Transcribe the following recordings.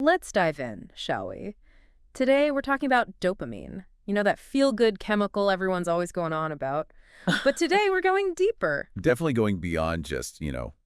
Let's dive in, shall we? Today, we're talking about dopamine. You know, that feel-good chemical everyone's always going on about. But today, we're going deeper. Definitely going beyond just,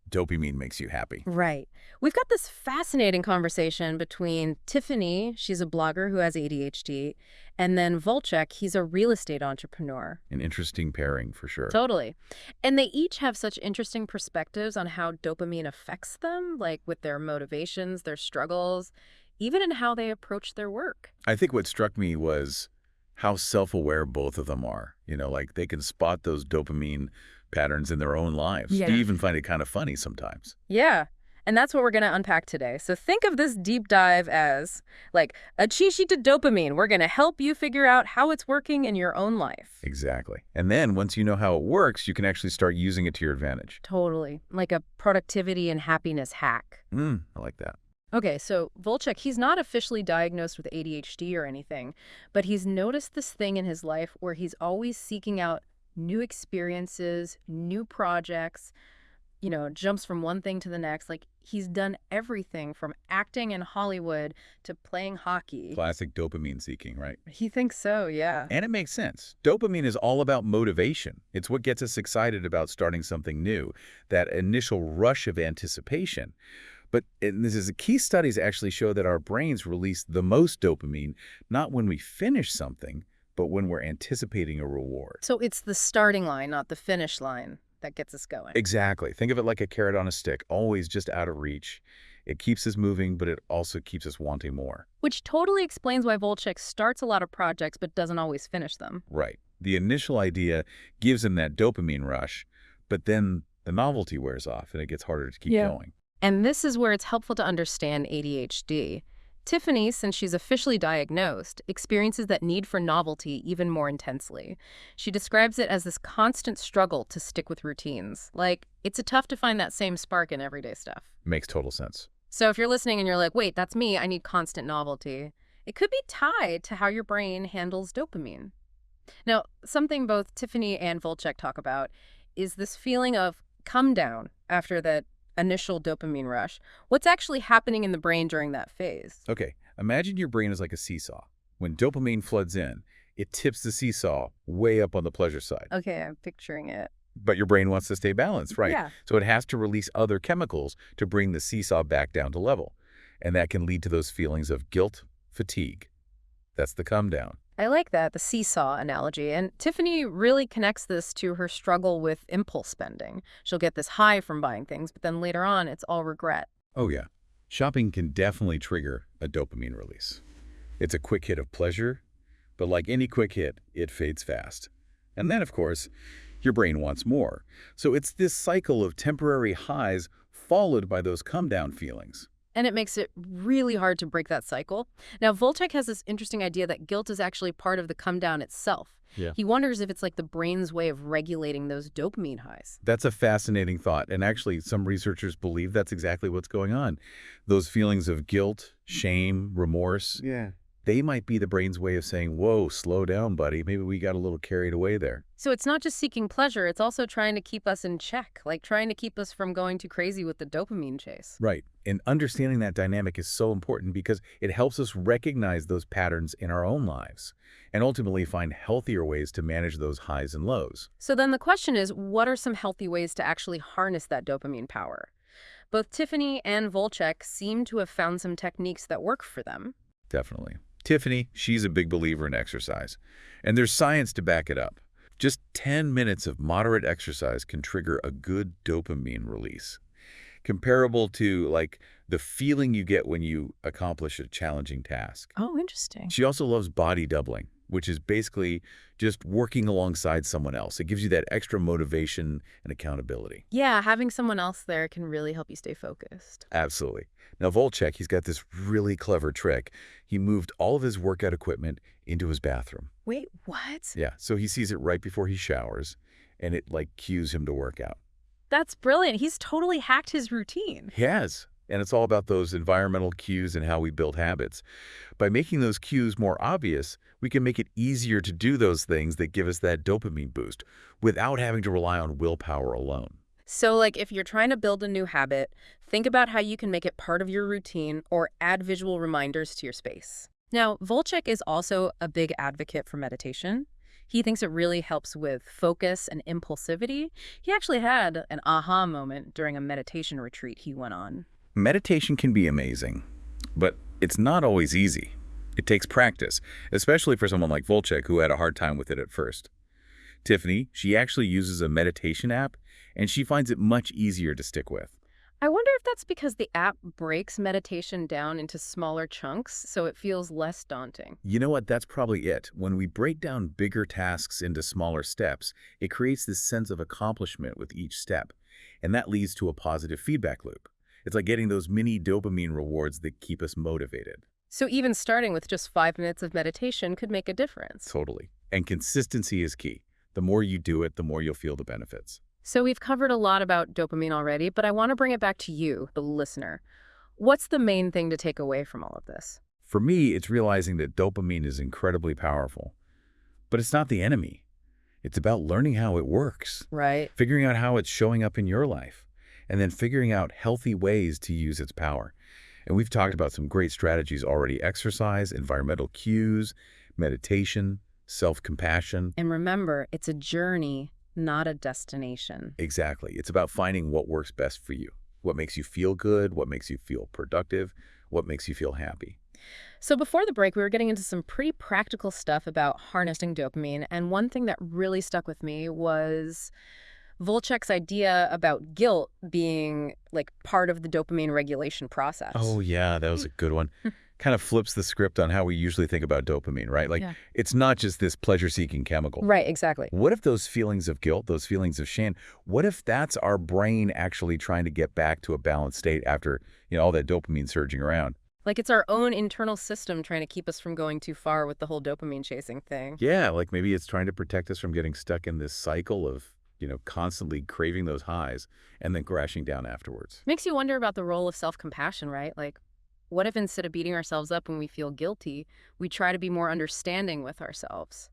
dopamine makes you happy. Right. We've got this fascinating conversation between Tiffany, she's a blogger who has ADHD, and then Volchek, he's a real estate entrepreneur. An interesting pairing for sure. Totally. And they each have such interesting perspectives on how dopamine affects them, like with their motivations, their struggles, even in how they approach their work. I think what struck me was how self-aware both of them are. Like they can spot those dopamine patterns in their own lives. Yeah. They even find it kind of funny sometimes. Yeah. And that's what we're going to unpack today. So think of this deep dive as like a cheat sheet to dopamine. We're going to help you figure out how it's working in your own life. Exactly. And then once you know how it works, you can actually start using it to your advantage. Totally. Like a productivity and happiness hack. I like that. Okay, so Volchek, he's not officially diagnosed with ADHD or anything, but he's noticed this thing in his life where he's always seeking out new experiences, new projects, jumps from one thing to the next. Like, he's done everything from acting in Hollywood to playing hockey. Classic dopamine seeking, right? He thinks so, yeah. And it makes sense. Dopamine is all about motivation. It's what gets us excited about starting something new, that initial rush of anticipation. But key studies actually show that our brains release the most dopamine, not when we finish something, but when we're anticipating a reward. So it's the starting line, not the finish line, that gets us going. Exactly. Think of it like a carrot on a stick, always just out of reach. It keeps us moving, but it also keeps us wanting more. Which totally explains why Volchek starts a lot of projects but doesn't always finish them. Right. The initial idea gives him that dopamine rush, but then the novelty wears off and it gets harder to keep going. And this is where it's helpful to understand ADHD. Tiffany, since she's officially diagnosed, experiences that need for novelty even more intensely. She describes it as this constant struggle to stick with routines. Like, it's tough to find that same spark in everyday stuff. Makes total sense. So if you're listening and you're like, wait, that's me, I need constant novelty, it could be tied to how your brain handles dopamine. Now, something both Tiffany and Volchek talk about is this feeling of come down after that initial dopamine rush. What's actually happening in the brain during that phase? Okay, imagine your brain is like a seesaw. When dopamine floods in, it tips the seesaw way up on the pleasure side. Okay, I'm picturing it. But your brain wants to stay balanced, right? Yeah. So it has to release other chemicals to bring the seesaw back down to level. And that can lead to those feelings of guilt, fatigue. That's the come down. I like that, the seesaw analogy. And Tiffany really connects this to her struggle with impulse spending. She'll get this high from buying things, but then later on, it's all regret. Oh, yeah. Shopping can definitely trigger a dopamine release. It's a quick hit of pleasure, but like any quick hit, it fades fast. And then, of course, your brain wants more. So it's this cycle of temporary highs followed by those come-down feelings. And it makes it really hard to break that cycle. Now, Volchek has this interesting idea that guilt is actually part of the come down itself. Yeah. He wonders if it's like the brain's way of regulating those dopamine highs. That's a fascinating thought. And actually, some researchers believe that's exactly what's going on. Those feelings of guilt, shame, remorse, they might be the brain's way of saying, whoa, slow down, buddy. Maybe we got a little carried away there. So it's not just seeking pleasure, it's also trying to keep us in check, like trying to keep us from going too crazy with the dopamine chase. Right. And understanding that dynamic is so important because it helps us recognize those patterns in our own lives and ultimately find healthier ways to manage those highs and lows. So then the question is, what are some healthy ways to actually harness that dopamine power? Both Tiffany and Volchek seem to have found some techniques that work for them. Definitely. Tiffany, she's a big believer in exercise, and there's science to back it up. Just 10 minutes of moderate exercise can trigger a good dopamine release, comparable to like the feeling you get when you accomplish a challenging task. Oh, interesting. She also loves body doubling, which is basically just working alongside someone else. It gives you that extra motivation and accountability. Yeah, having someone else there can really help you stay focused. Absolutely. Now, Volchek, he's got this really clever trick. He moved all of his workout equipment into his bathroom. Wait, what? Yeah, so he sees it right before he showers, and it like cues him to work out. That's brilliant. He's totally hacked his routine. He has. And it's all about those environmental cues and how we build habits. By making those cues more obvious, we can make it easier to do those things that give us that dopamine boost without having to rely on willpower alone. So, like, if you're trying to build a new habit, think about how you can make it part of your routine or add visual reminders to your space. Now, Volchek is also a big advocate for meditation. He thinks it really helps with focus and impulsivity. He actually had an aha moment during a meditation retreat he went on. Meditation can be amazing, but it's not always easy. It takes practice, especially for someone like Volchek who had a hard time with it at first. Tiffany, she actually uses a meditation app, and she finds it much easier to stick with. I wonder if that's because the app breaks meditation down into smaller chunks so it feels less daunting. You know what? That's probably it. When we break down bigger tasks into smaller steps, it creates this sense of accomplishment with each step, and that leads to a positive feedback loop. It's like getting those mini dopamine rewards that keep us motivated. So even starting with just 5 minutes of meditation could make a difference. Totally. And consistency is key. The more you do it, the more you'll feel the benefits. So we've covered a lot about dopamine already, but I want to bring it back to you, the listener. What's the main thing to take away from all of this? For me, it's realizing that dopamine is incredibly powerful. But it's not the enemy. It's about learning how it works, Right. figuring out how it's showing up in your life, and then figuring out healthy ways to use its power. And we've talked about some great strategies already: exercise, environmental cues, meditation, self-compassion. And remember, it's a journey, not a destination. Exactly. It's about finding what works best for you, what makes you feel good, what makes you feel productive, what makes you feel happy. So before the break, we were getting into some pretty practical stuff about harnessing dopamine, and one thing that really stuck with me was Volchek's idea about guilt being like part of the dopamine regulation process. Oh, yeah, that was a good one. Kind of flips the script on how we usually think about dopamine, right? Like, Yeah. it's not just this pleasure-seeking chemical. Right, exactly. What if those feelings of guilt, those feelings of shame, what if that's our brain actually trying to get back to a balanced state after, all that dopamine surging around? Like it's our own internal system trying to keep us from going too far with the whole dopamine chasing thing. Yeah, like maybe it's trying to protect us from getting stuck in this cycle of, constantly craving those highs and then crashing down afterwards. Makes you wonder about the role of self-compassion, right? Like, what if instead of beating ourselves up when we feel guilty, we try to be more understanding with ourselves?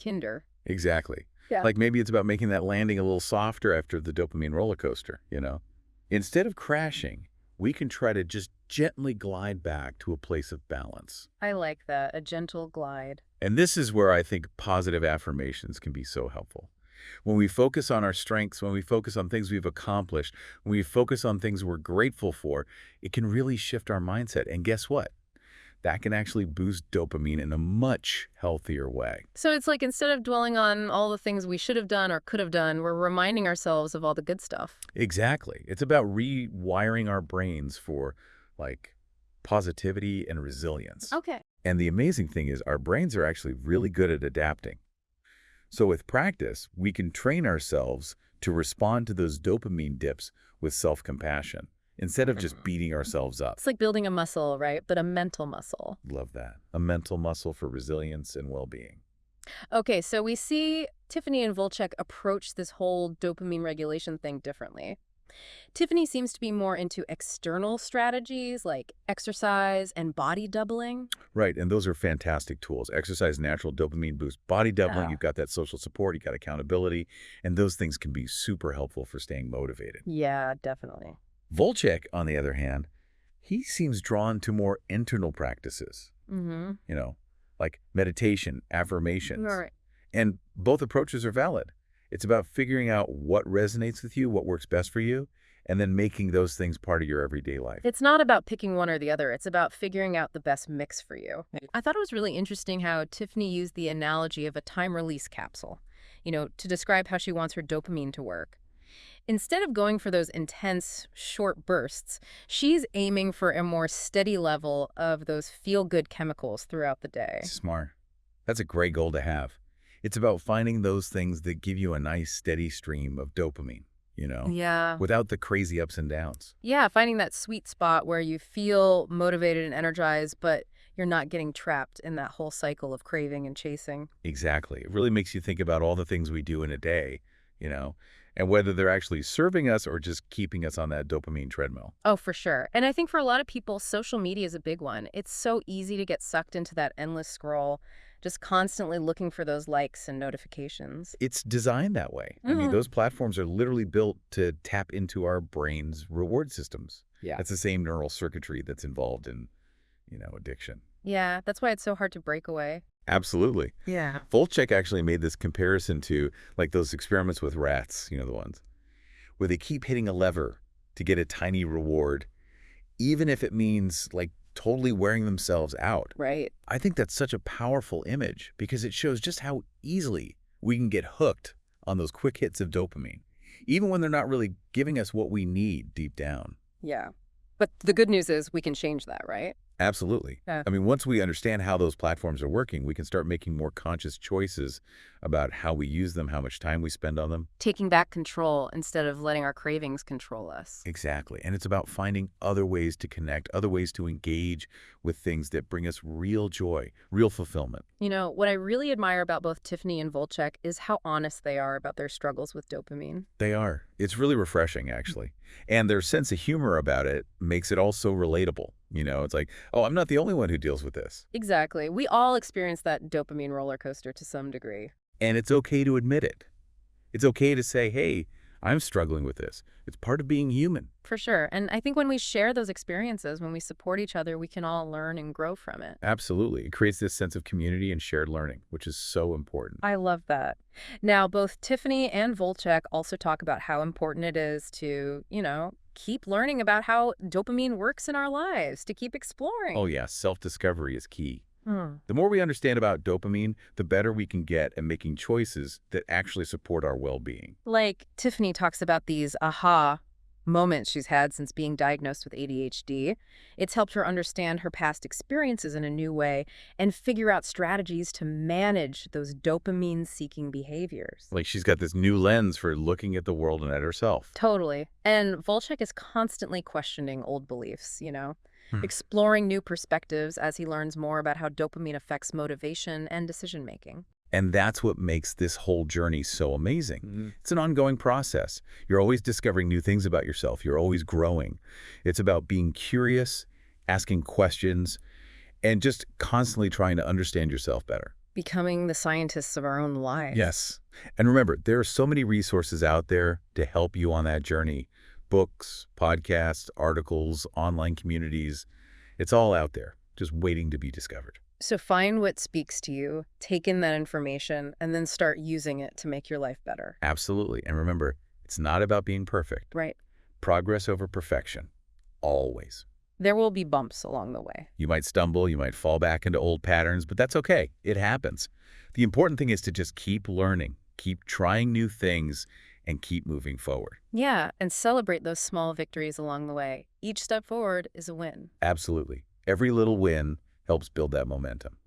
Kinder. Exactly. Yeah. Like maybe it's about making that landing a little softer after the dopamine roller coaster, Instead of crashing, we can try to just gently glide back to a place of balance. I like that, a gentle glide. And this is where I think positive affirmations can be so helpful. When we focus on our strengths, when we focus on things we've accomplished, when we focus on things we're grateful for, it can really shift our mindset. And guess what? That can actually boost dopamine in a much healthier way. So it's like instead of dwelling on all the things we should have done or could have done, we're reminding ourselves of all the good stuff. Exactly. It's about rewiring our brains for, like, positivity and resilience. Okay. And the amazing thing is our brains are actually really good at adapting. So with practice, we can train ourselves to respond to those dopamine dips with self-compassion instead of just beating ourselves up. It's like building a muscle, right? But a mental muscle. Love that. A mental muscle for resilience and well-being. Okay, so we see Tiffany and Volchek approach this whole dopamine regulation thing differently. Tiffany seems to be more into external strategies like exercise and body doubling. Right, and those are fantastic tools. Exercise, natural dopamine boost, body doubling, Yeah. you've got that social support, you've got accountability, and those things can be super helpful for staying motivated. Yeah, definitely. Volchek, on the other hand, he seems drawn to more internal practices, Mm-hmm. like meditation, affirmations. All right. And both approaches are valid. It's about figuring out what resonates with you, what works best for you, and then making those things part of your everyday life. It's not about picking one or the other. It's about figuring out the best mix for you. I thought it was really interesting how Tiffany used the analogy of a time release capsule, to describe how she wants her dopamine to work. Instead of going for those intense, short bursts, she's aiming for a more steady level of those feel-good chemicals throughout the day. Smart. That's a great goal to have. It's about finding those things that give you a nice, steady stream of dopamine, Yeah. without the crazy ups and downs. Yeah, finding that sweet spot where you feel motivated and energized, but you're not getting trapped in that whole cycle of craving and chasing. Exactly. It really makes you think about all the things we do in a day, and whether they're actually serving us or just keeping us on that dopamine treadmill. Oh, for sure. And I think for a lot of people, social media is a big one. It's so easy to get sucked into that endless scroll, just constantly looking for those likes and notifications. It's designed that way. I mean, Hmm. those platforms are literally built to tap into our brain's reward systems. Yeah. That's the same neural circuitry that's involved in, addiction. Yeah, that's why it's so hard to break away. Absolutely. Yeah. Volchek actually made this comparison to like those experiments with rats, the ones where they keep hitting a lever to get a tiny reward, even if it means like totally wearing themselves out. Right. I think that's such a powerful image because it shows just how easily we can get hooked on those quick hits of dopamine, even when they're not really giving us what we need deep down. Yeah. But the good news is we can change that, right? Absolutely. Yeah. I mean, once we understand how those platforms are working, we can start making more conscious choices about how we use them, how much time we spend on them. Taking back control instead of letting our cravings control us. Exactly. And it's about finding other ways to connect, other ways to engage with things that bring us real joy, real fulfillment. You know, what I really admire about both Tiffany and Volchek is how honest they are about their struggles with dopamine. They are. It's really refreshing, actually. And their sense of humor about it makes it also relatable. It's like, oh, I'm not the only one who deals with this. Exactly. We all experience that dopamine roller coaster to some degree. And it's okay to admit it. It's okay to say, hey, I'm struggling with this. It's part of being human. For sure. And I think when we share those experiences, when we support each other, we can all learn and grow from it. Absolutely. It creates this sense of community and shared learning, which is so important. I love that. Now, both Tiffany and Volchek also talk about how important it is to, keep learning about how dopamine works in our lives, to keep exploring. Oh, yeah. Self-discovery is key. Hmm. The more we understand about dopamine, the better we can get at making choices that actually support our well-being. Like Tiffany talks about these aha moments she's had since being diagnosed with ADHD. It's helped her understand her past experiences in a new way and figure out strategies to manage those dopamine-seeking behaviors. Like she's got this new lens for looking at the world and at herself. Totally. And Volchek is constantly questioning old beliefs, Hmm. exploring new perspectives as he learns more about how dopamine affects motivation and decision-making. And that's what makes this whole journey so amazing. It's an ongoing process. You're always discovering new things about yourself. You're always growing. It's about being curious, asking questions, and just constantly trying to understand yourself better. Becoming the scientists of our own lives. Yes. And remember, there are so many resources out there to help you on that journey. Books, podcasts, articles, online communities. It's all out there, just waiting to be discovered. So find what speaks to you, take in that information, and then start using it to make your life better. Absolutely. And remember, it's not about being perfect. Right. Progress over perfection. Always. There will be bumps along the way. You might stumble, you might fall back into old patterns, but that's okay. It happens. The important thing is to just keep learning, keep trying new things, and keep moving forward. Yeah, and celebrate those small victories along the way. Each step forward is a win. Absolutely. Every little win helps build that momentum.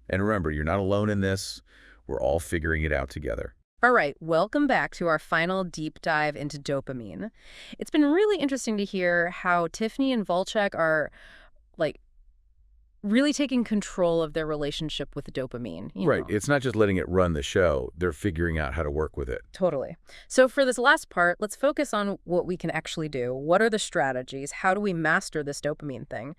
And remember, you're not alone in this. We're all figuring it out together. All right, welcome back to our final deep dive into dopamine. It's been really interesting to hear how Tiffany and Volchek are, like, really taking control of their relationship with dopamine. Right. It's not just letting it run the show. They're figuring out how to work with it. Totally. So for this last part, let's focus on what we can actually do. What are the strategies? How do we master this dopamine thing?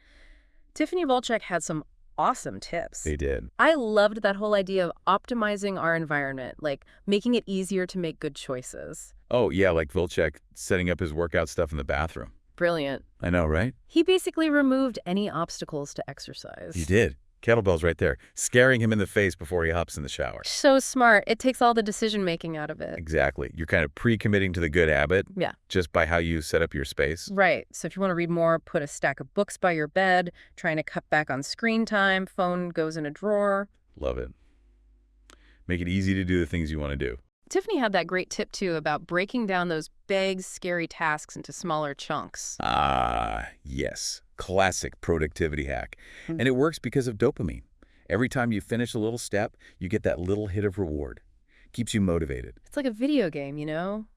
Tiffany Volchek had some awesome tips. They did. I loved that whole idea of optimizing our environment, like making it easier to make good choices. Oh, yeah, like Volchek setting up his workout stuff in the bathroom. Brilliant. I know, right? He basically removed any obstacles to exercise. He did. Kettlebell's right there, scaring him in the face before he hops in the shower. So smart. It takes all the decision-making out of it. Exactly. You're kind of pre-committing to the good habit. Yeah. Just by how you set up your space. Right. So if you want to read more, put a stack of books by your bed, trying to cut back on screen time, phone goes in a drawer. Love it. Make it easy to do the things you want to do. Tiffany had that great tip, too, about breaking down those big, scary tasks into smaller chunks. Ah, yes. Classic productivity hack. Mm. And it works because of dopamine. Every time you finish a little step, you get that little hit of reward. Keeps you motivated. It's like a video game,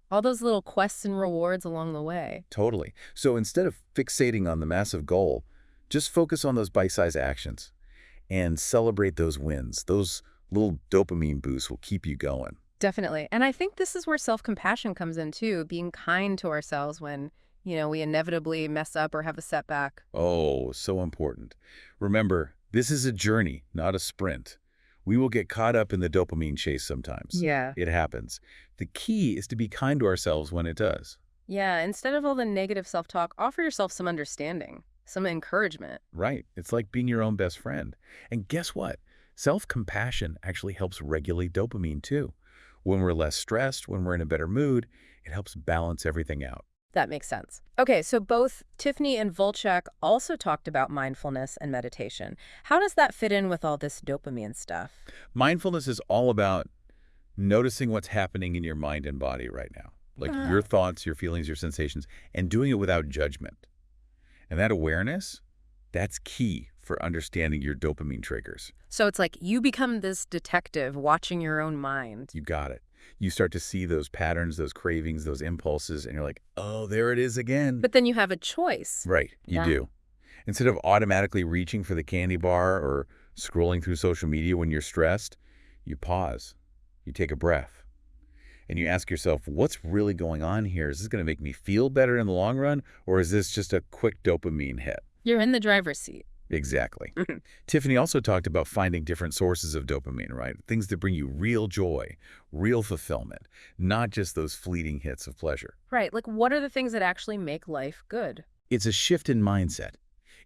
All those little quests and rewards along the way. Totally. So instead of fixating on the massive goal, just focus on those bite-sized actions and celebrate those wins. Those little dopamine boosts will keep you going. Definitely. And I think this is where self-compassion comes in, too, being kind to ourselves when, we inevitably mess up or have a setback. Oh, so important. Remember, this is a journey, not a sprint. We will get caught up in the dopamine chase sometimes. Yeah. It happens. The key is to be kind to ourselves when it does. Yeah, instead of all the negative self-talk, offer yourself some understanding, some encouragement. Right. It's like being your own best friend. And guess what? Self-compassion actually helps regulate dopamine too. When we're less stressed, when we're in a better mood, it helps balance everything out. That makes sense. Okay, so both Tiffany and Volchek also talked about mindfulness and meditation. How does that fit in with all this dopamine stuff? Mindfulness is all about noticing what's happening in your mind and body right now, like Uh, your thoughts, your feelings, your sensations, and doing it without judgment. And that awareness, that's key for understanding your dopamine triggers. So it's like you become this detective watching your own mind. You got it. You start to see those patterns, those cravings, those impulses, and you're like, oh, there it is again. But then you have a choice. Right, you Yeah. do. Instead of automatically reaching for the candy bar or scrolling through social media when you're stressed, you pause, you take a breath, and you ask yourself, what's really going on here? Is this going to make me feel better in the long run, or is this just a quick dopamine hit? You're in the driver's seat. Exactly. Mhm. Tiffany also talked about finding different sources of dopamine, right? Things that bring you real joy, real fulfillment, not just those fleeting hits of pleasure. Right, like what are the things that actually make life good? It's a shift in mindset.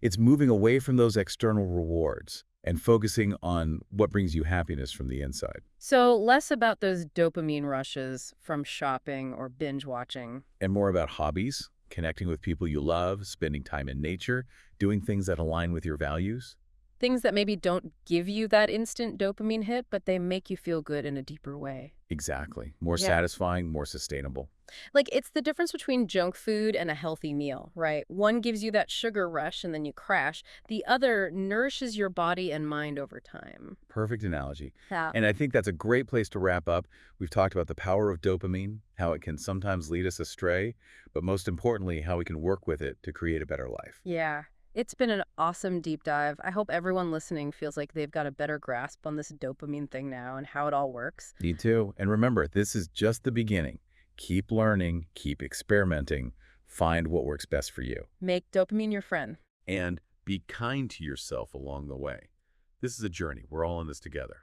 It's moving away from those external rewards and focusing on what brings you happiness from the inside. So less about those dopamine rushes from shopping or binge watching. And more about hobbies, connecting with people you love, spending time in nature, doing things that align with your values. Things that maybe don't give you that instant dopamine hit, but they make you feel good in a deeper way. Exactly. More Yeah. satisfying, more sustainable. Like it's the difference between junk food and a healthy meal, right? One gives you that sugar rush and then you crash. The other nourishes your body and mind over time. Perfect analogy. Yeah. And I think that's a great place to wrap up. We've talked about the power of dopamine, how it can sometimes lead us astray, but most importantly, how we can work with it to create a better life. Yeah. It's been an awesome deep dive. I hope everyone listening feels like they've got a better grasp on this dopamine thing now and how it all works. Me too. And remember, this is just the beginning. Keep learning, keep experimenting, find what works best for you. Make dopamine your friend. And be kind to yourself along the way. This is a journey. We're all in this together.